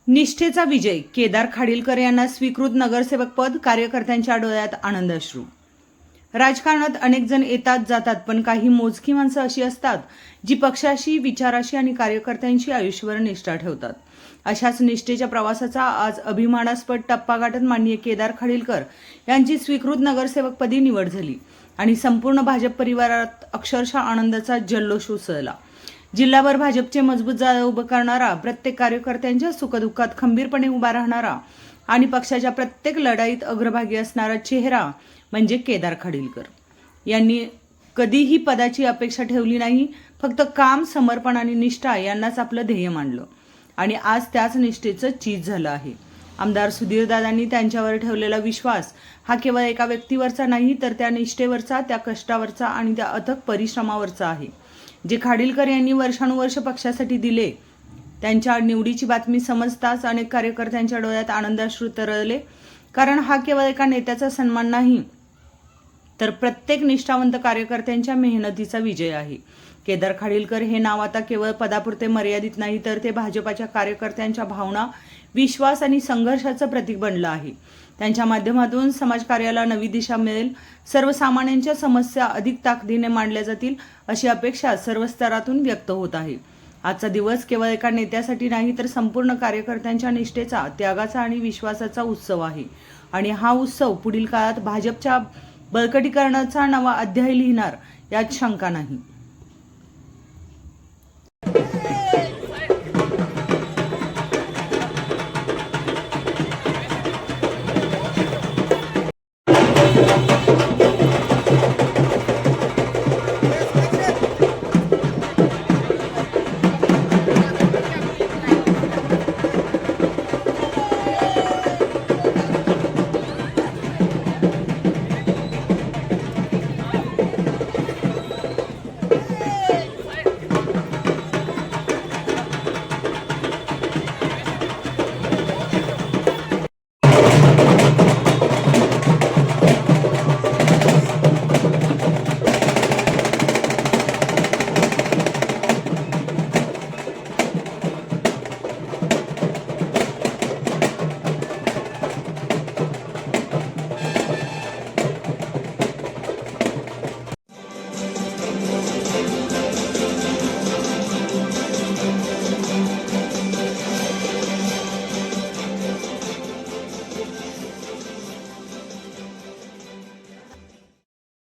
निष्ठेचा विजय, केदार खाडीलकर यांना स्वीकृत नगरसेवक पद, कार्यकर्त्यांच्या डोळ्यात आनंदाश्रू. राजकारणात अनेक जण येतात जातात, पण काही मोजकी माणसं अशी असतात जी पक्षाशी, विचाराशी आणि कार्यकर्त्यांशी आयुष्यभर निष्ठा ठेवतात. अशाच निष्ठेच्या प्रवासाचा आज अभिमानास्पद टप्पा गाठत माननीय केदार खाडीलकर यांची स्वीकृत नगरसेवकपदी निवड झाली आणि संपूर्ण भाजप परिवारात अक्षरशः आनंदाचा जल्लोष उसळला. जिल्हाभर भाजपचे मजबूत जाळं उभं करणारा, प्रत्येक कार्यकर्त्यांच्या सुखदुःखात खंबीरपणे उभा राहणारा आणि पक्षाच्या प्रत्येक लढाईत अग्रभागी असणारा चेहरा म्हणजे केदार खाडीलकर. यांनी कधीही पदाची अपेक्षा ठेवली नाही, फक्त काम, समर्पण आणि निष्ठा यांनाच आपलं ध्येय मानलं आणि आज त्याच निष्ठेचं चीज झालं आहे. आमदार सुधीरदादांनी त्यांच्यावर ठेवलेला विश्वास हा केवळ एका व्यक्तीवरचा नाही, तर त्या निष्ठेवरचा, त्या कष्टावरचा आणि त्या अथक परिश्रमावरचा आहे, जे खाडीलकर यांनी वर्षानुवर्ष पक्षासाठी दिले. त्यांच्या निवडीची बातमी समजताच अनेक कार्यकर्त्यांच्या डोळ्यात आनंदाश्रू तरळले, कारण हा केवळ एका नेत्याचा सन्मान नाही, तर प्रत्येक निष्ठावंत कार्यकर्त्यांच्या मेहनतीचा विजय आहे. केदार खाडीलकर हे नाव आता केवळ पदापुरते मर्यादित नाही, तर ते भाजपाच्या कार्यकर्त्यांच्या भावना, विश्वास आणि संघर्षाचं प्रतीक बनलं आहे. त्यांच्या माध्यमातून समाजकार्याला नवी दिशा मिळेल, सर्वसामान्यांच्या समस्या अधिक ताकदीने मांडल्या जातील अशी अपेक्षा सर्व स्तरातून व्यक्त होत आहे. आजचा दिवस केवळ एका नेत्यासाठी नाही, तर संपूर्ण कार्यकर्त्यांच्या निष्ठेचा, त्यागाचा आणि विश्वासाचा उत्सव आहे आणि हा उत्सव पुढील काळात भाजपच्या बळकटीकरणाचा नवा अध्याय लिहिणार यात शंका नाही.